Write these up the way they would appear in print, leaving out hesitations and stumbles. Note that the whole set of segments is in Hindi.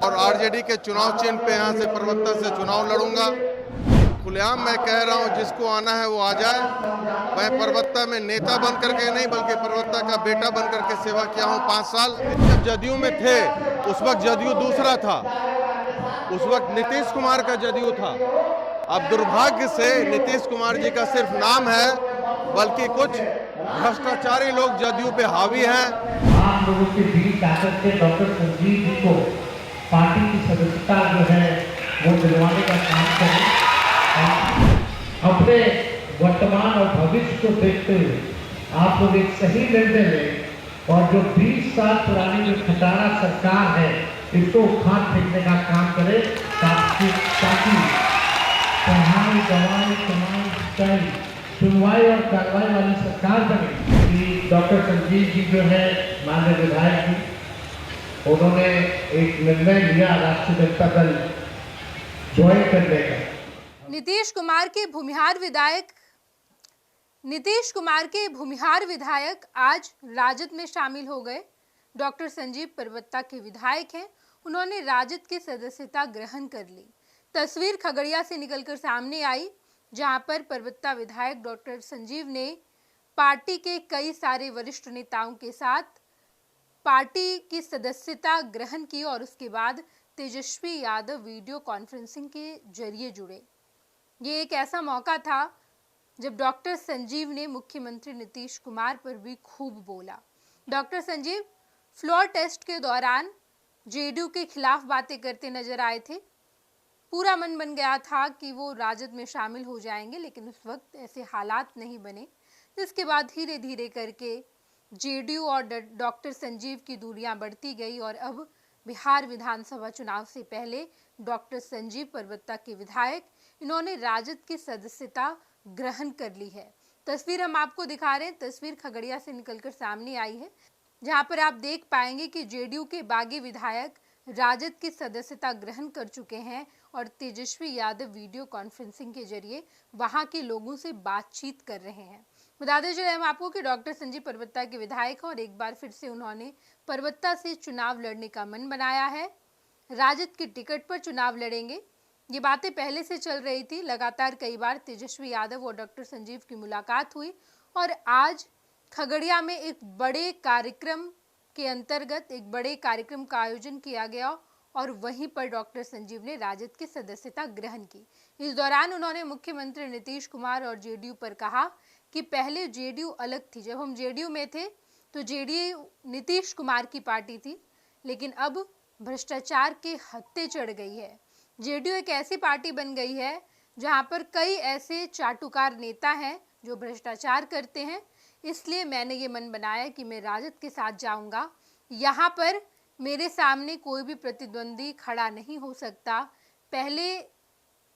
और आरजेडी के चुनाव चिन्ह पे यहाँ से परबत्ता से चुनाव लड़ूंगा। खुलेआम मैं कह रहा हूँ, जिसको आना है वो आ जाए। मैं परबत्ता में नेता बन करके नहीं, बल्कि परबत्ता का बेटा बन करके सेवा किया हूँ 5 साल। जब जदयू में थे उस वक्त जदयू दूसरा था, उस वक्त नीतीश कुमार का जदयू था। अब दुर्भाग्य से नीतीश कुमार जी का सिर्फ नाम है, बल्कि कुछ भ्रष्टाचारी लोग जदयू पे हावी हैं। आम लोगों के बीच आकर के डॉक्टर संजीव जी को पार्टी की सदस्यता जो है वो दिलवाने का काम करें। अपने वर्तमान और भविष्य को देखते हुए आप लोग एक सही निर्णय लें और जो 20 साल पुरानी जो खटारा सरकार है इसको उखाड़ फेंकने का काम करें, ताकि पढ़ाई, दवाई, कमाई, सिंचाई, सुनवाई और कार्रवाई वाली सरकार बने। कि डॉक्टर संजीव जी जो है माननीय विधायक जी, उन्होंने एक निर्णय लिया राष्ट्रीय जनता दल ज्वाइन करने का। नीतीश कुमार के भूमिहार विधायक आज राजद में शामिल हो गए। डॉक्टर संजीव परबत्ता के विधायक हैं, उन्होंने राजद की सदस्यता ग्रहण कर ली। तस्वीर खगड़िया से निकलकर सामने आई, जहां पर परबत्ता विधायक डॉक्टर संजीव ने पार्टी के कई सारे वरिष्ठ नेताओं के साथ पार्टी की सदस्यता ग्रहण की और उसके बाद तेजस्वी यादव वीडियो कॉन्फ्रेंसिंग के जरिए जुड़े। ये एक ऐसा मौका था जब डॉक्टर संजीव ने मुख्यमंत्री नीतीश कुमार पर भी खूब बोला। डॉक्टर संजीव फ्लोर टेस्ट के दौरान जेडीयू के खिलाफ बातें करते नजर आए थे। पूरा मन बन गया था कि वो राजद में शामिल हो जाएंगे, लेकिन उस वक्त ऐसे हालात नहीं बने। जिसके बाद धीरे धीरे करके जेडीयू और डॉक्टर संजीव की दूरियां बढ़ती गई और अब बिहार विधानसभा चुनाव से पहले डॉक्टर संजीव परबत्ता के विधायक इन्होंने राजद की सदस्यता ग्रहण कर ली है। तस्वीर हम आपको दिखा रहे हैं। तस्वीर खगड़िया से निकलकर सामने आई है, जहां पर आप देख पाएंगे कि जेडीयू के बागी विधायक राजद की सदस्यता ग्रहण कर चुके हैं और तेजस्वी यादव वीडियो कॉन्फ्रेंसिंग के जरिए वहां के लोगों से बातचीत कर रहे हैं। बताते चले हम आपको कि डॉक्टर संजीव परबत्ता के विधायक हैं और एक बार फिर से उन्होंने परबत्ता से चुनाव लड़ने का मन बनाया है। राजद की टिकट पर चुनाव लड़ेंगे, ये बातें पहले से चल रही थी। लगातार कई बार तेजस्वी यादव और डॉक्टर संजीव की मुलाकात हुई और आज खगड़िया में एक बड़े कार्यक्रम के अंतर्गत एक बड़े कार्यक्रम का आयोजन किया गया और वहीं पर डॉक्टर संजीव ने राजद की सदस्यता ग्रहण की। इस दौरान उन्होंने मुख्यमंत्री नीतीश कुमार और जेडीयू पर कहा कि पहले जेडीयू अलग थी, जब हम जेडीयू में थे तो जेडीयू नीतीश कुमार की पार्टी थी, लेकिन अब भ्रष्टाचार के हत्थे चढ़ गई है। जेडीयू एक ऐसी पार्टी बन गई है जहां पर कई ऐसे चाटुकार नेता हैं जो भ्रष्टाचार करते हैं। इसलिए मैंने ये मन बनाया कि मैं राजद के साथ जाऊंगा। यहाँ पर मेरे सामने कोई भी प्रतिद्वंदी खड़ा नहीं हो सकता। पहले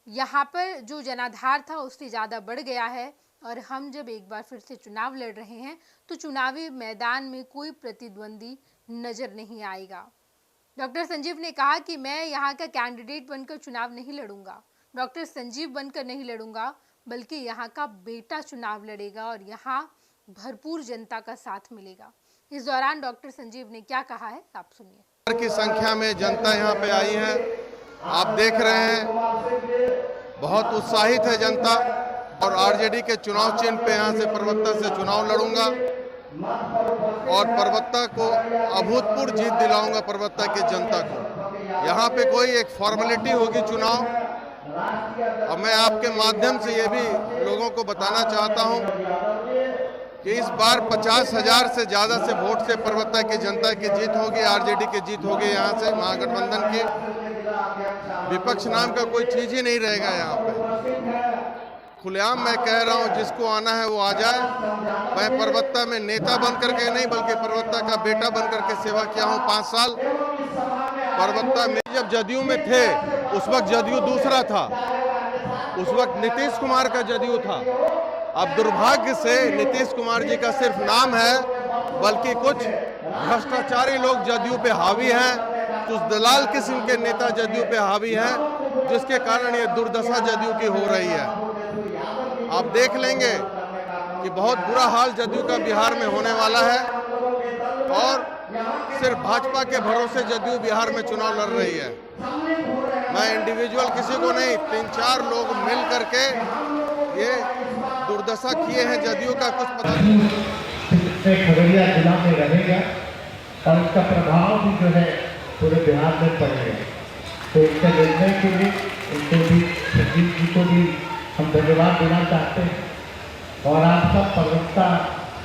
यहाँ पर जो जनाधार था उससे ज़्यादा बढ़ गया है और हम जब एक बार फिर से चुनाव लड़ रहे हैं तो चुनावी मैदान में कोई प्रतिद्वंदी नजर नहीं आएगा। डॉक्टर संजीव ने कहा कि मैं यहाँ का कैंडिडेट बनकर चुनाव नहीं लड़ूंगा, डॉक्टर संजीव बनकर नहीं लड़ूंगा, बल्कि यहाँ का बेटा चुनाव लड़ेगा और यहाँ भरपूर जनता का साथ मिलेगा। इस दौरान डॉक्टर संजीव ने क्या कहा है आप सुनिए। की संख्या में जनता यहाँ पे आई है, आप देख रहे हैं, बहुत उत्साहित है जनता और आरजेडी के चुनाव चिन्ह पे यहाँ से परबत्ता से चुनाव लड़ूंगा और परबत्ता को अभूतपूर्व जीत दिलाऊंगा। परबत्ता की जनता को यहाँ पे कोई एक फॉर्मेलिटी होगी चुनाव, और मैं आपके माध्यम से ये भी लोगों को बताना चाहता हूँ कि इस बार 50,000 से ज़्यादा से वोट से परबत्ता की जनता की जीत होगी, आरजेडी की जीत होगी। यहाँ से महागठबंधन की विपक्ष नाम का कोई चीज ही नहीं रहेगा यहाँ पे। खुलेआम मैं कह रहा हूँ, जिसको आना है वो आ जाए। मैं परबत्ता में नेता बन करके नहीं, बल्कि परबत्ता का बेटा बन करके सेवा किया हूँ 5 साल। परबत्ता में जब जदयू में थे उस वक्त जदयू दूसरा था, उस वक्त नीतीश कुमार का जदयू था। अब दुर्भाग्य से नीतीश कुमार जी का सिर्फ नाम है, बल्कि कुछ भ्रष्टाचारी लोग जदयू पे हावी हैं, कुछ दलाल किस्म के नेता जदयू पे हावी हैं, जिसके कारण ये दुर्दशा जदयू की हो रही है। आप देख लेंगे कि बहुत बुरा हाल जदयू का बिहार में होने वाला है और सिर्फ भाजपा के भरोसे जदयू बिहार में चुनाव लड़ रही है। मैं इंडिविजुअल किसी को नहीं, 3-4 लोग मिल करके ये दुर्दशा किए हैं जदयू का कुछ पता नहीं। खगड़िया जिला में रहेगा और इसका प्रभाव भी जो है पूरे बिहार में पड़ेगा। तो इसके निर्णय के लिए उनको भी, संजीव जी को भी हम धन्यवाद देना चाहते हैं। और आप सब प्रवक्ता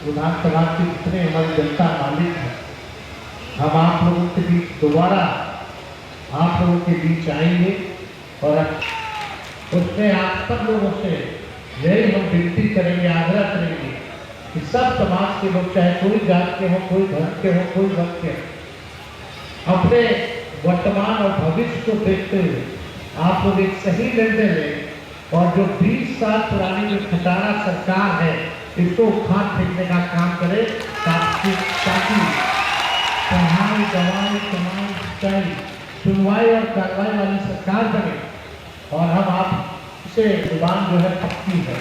विधानसभा के जितने हमारी जनता मालिक हैं, हम आप लोगों के बीच दोबारा आप लोगों के बीच आएंगे और उसमें आप सब लोगों से यही हम विनती करेंगे, आग्रह करेंगे कि सब समाज के लोग, चाहे कोई जात के हो, कोई धर्म के हो, कोई वर्ग के हो, अपने वर्तमान और भविष्य को देखते हुए आप लोग एक सही निर्णय लें और जो 20 साल पुरानी जो खटारा सरकार है इसको उखाड़ फेंकने का काम करें, ताकि पढ़ाई, दवाई, कमाई, सिंचाई, सुनवाई और कार्रवाई वाली सरकार बने। और हम आपसे जुबान जो है पक्की है।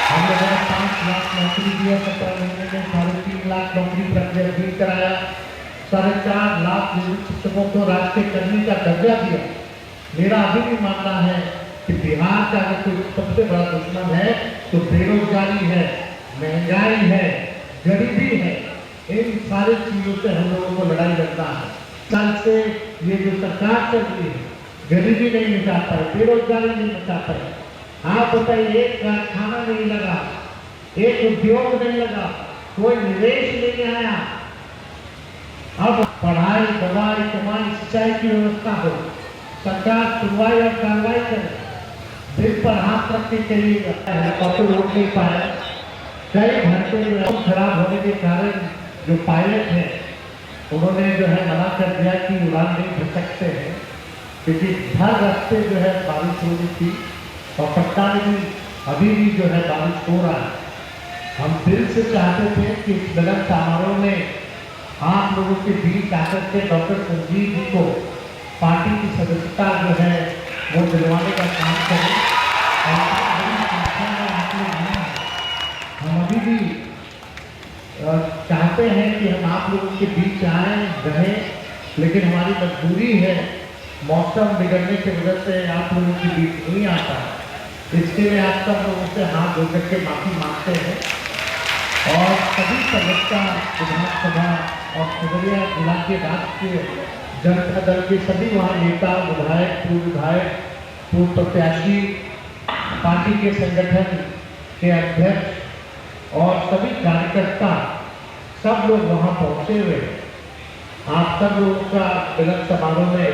हम लोगों ने 5 लाख नौकरी दिया 17 महीने में, 3.5 लाख नौकरी प्रक्रिया भी कराया, 4.5 लाख शिक्षकों को राष्ट्रीय कर्मी का दर्जा दिया। मेरा अभी भी मानना है कि बिहार का अगर कोई सबसे बड़ा दुश्मन है तो बेरोजगारी है, महंगाई है, गरीबी है। इन सारी चीजों से हम लोगों को लड़ाई लड़ना है। कल से ये जो सरकार चल रही है, गरीबी नहीं मिटा पाए, बेरोजगारी नहीं मिटा पाए। आप बताइए, एक कारखाना नहीं लगा, एक उद्योग नहीं लगा, कोई निवेश नहीं आया। अब पढ़ाई, दवाई, कमाई, सिंचाई की व्यवस्था हो, सरकार सुनवाई और कार्रवाई करे, दिल पर हाथ रख के चलिएगा। हेलीकॉप्टर उड़ नहीं पाया, कई घंटे मौसम खराब होने के कारण जो पायलट हैं उन्होंने जो है मना कर दिया कि उड़ान नहीं भर सकते हैं, क्योंकि हर रास्ते जो है बारिश हो रही थी और पटना में भी अभी भी जो है बारिश हो रहा है। हम दिल से चाहते थे कि इस मिलन समारोह में आप लोगों के बीच आकर के डॉक्टर संजीव जी को पार्टी की सदस्यता जो है वो दिलवाने का काम करें। और हम अभी भी चाहते हैं कि हम आप लोगों के बीच आए रहें, लेकिन हमारी मजबूरी है, मौसम बिगड़ने की वजह से आप लोगों के बीच नहीं आता। इसके लिए आप सब लोगों से हाथ धो करके माफी मांगते हैं। और सभी प्रवक्ता विधानसभा और खगड़िया जिला के राष्ट्रीय जनता दल के सभी वहाँ नेता, विधायक, पूर्व प्रत्याशी, पार्टी के संगठन के अध्यक्ष और सभी कार्यकर्ता, सब लोग वहाँ पहुँचे हुए। आप सब लोगों का मिलन समारोह में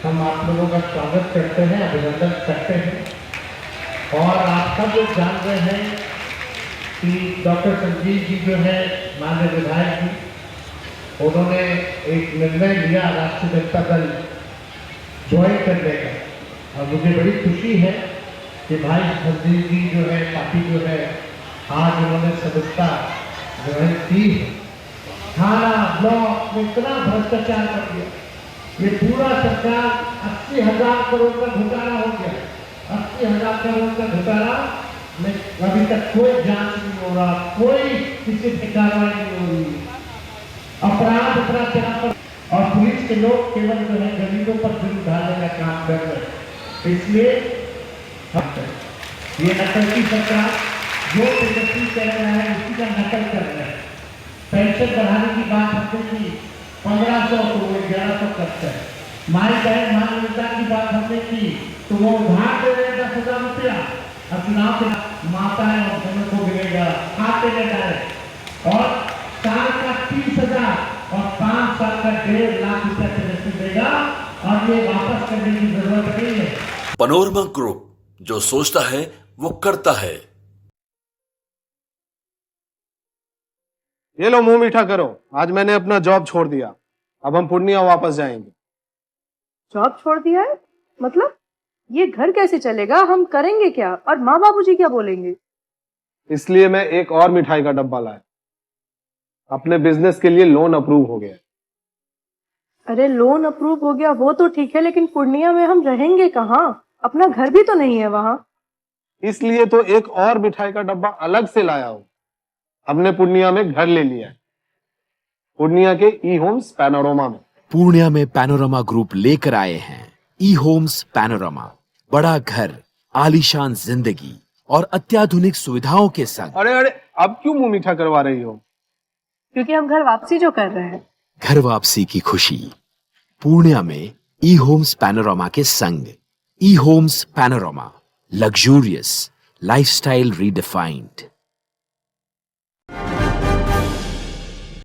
हम आप लोगों का स्वागत करते हैं, अभिनंदन करते हैं। और आप सब लोग जान रहे हैं कि डॉक्टर संजीव जी जो है माननीय विधायक जी, उन्होंने एक निर्णय लिया राष्ट्रीय जनता दल ज्वाइन करने का। और मुझे बड़ी खुशी है कि भाई संजीव जी जो है, पार्टी जो है, आज उन्होंने सदस्यता ग्रहण की है। थाना ब्लॉक में इतना भ्रष्टाचार कर दिया, ये पूरा सरकार 80,000 करोड़ का घोटाला हो गया। 80,000 करोड़ का घोटाला में अभी तक कोई जांच नहीं हो रहा, कोई किसी की कार्रवाई नहीं हो रही। अपराध पर और पुलिस के लोग केवल जो है गरीबों पर दिल उठाने का काम कर रहे हैं। इसलिए ये नकल की सरकार जो तेजस्वी कह रहा है उसी का नकल कर रहा है। पेंशन बढ़ाने की बात हमने की, 1500 तो वो 1100 करते हैं। माई बहन मानवता की बात हमने की तो वो उधार दे रहे 10,000 रुपया, और चुनाव के माताएं और बहनों को मिलेगा खाते में डायरेक्ट। और साल का 30,000 और 5 साल का 1.5 लाख रुपया तेजस्वी देगा, और ये वापस करने की जरूरत नहीं है। पनोरमा ग्रुप, जो सोचता है वो करता है। ये लो मुंह मीठा करो, आज मैंने अपना जॉब छोड़ दिया, अब हम पूर्णिया वापस जाएंगे। जॉब छोड़ दिया है? मतलब ये घर कैसे चलेगा? हम करेंगे क्या? और माँ बाबूजी क्या बोलेंगे? इसलिए मैं एक और मिठाई का डब्बा लाया। अपने बिजनेस के लिए लोन अप्रूव हो गया। अरे लोन अप्रूव हो गया वो तो ठीक है, लेकिन पूर्णिया में हम रहेंगे कहाँ? अपना घर भी तो नहीं है वहाँ। इसलिए तो एक और मिठाई का डब्बा अलग से लाया हूँ। हमने पूर्णिया में घर ले लिया है। पूर्णिया के ई होम्स पैनोरमा में। पूर्णिया में पैनोरमा ग्रुप लेकर आए हैं ई होम्स पैनोरमा, बड़ा घर, आलीशान जिंदगी और अत्याधुनिक सुविधाओं के संग। अरे अरे, अब क्यों मुंह मीठा करवा रही हो? क्योंकि हम घर वापसी जो कर रहे हैं। घर वापसी की खुशी पूर्णिया में ई होम्स पैनोरमा के संग। E homes panorama, luxurious lifestyle redefined.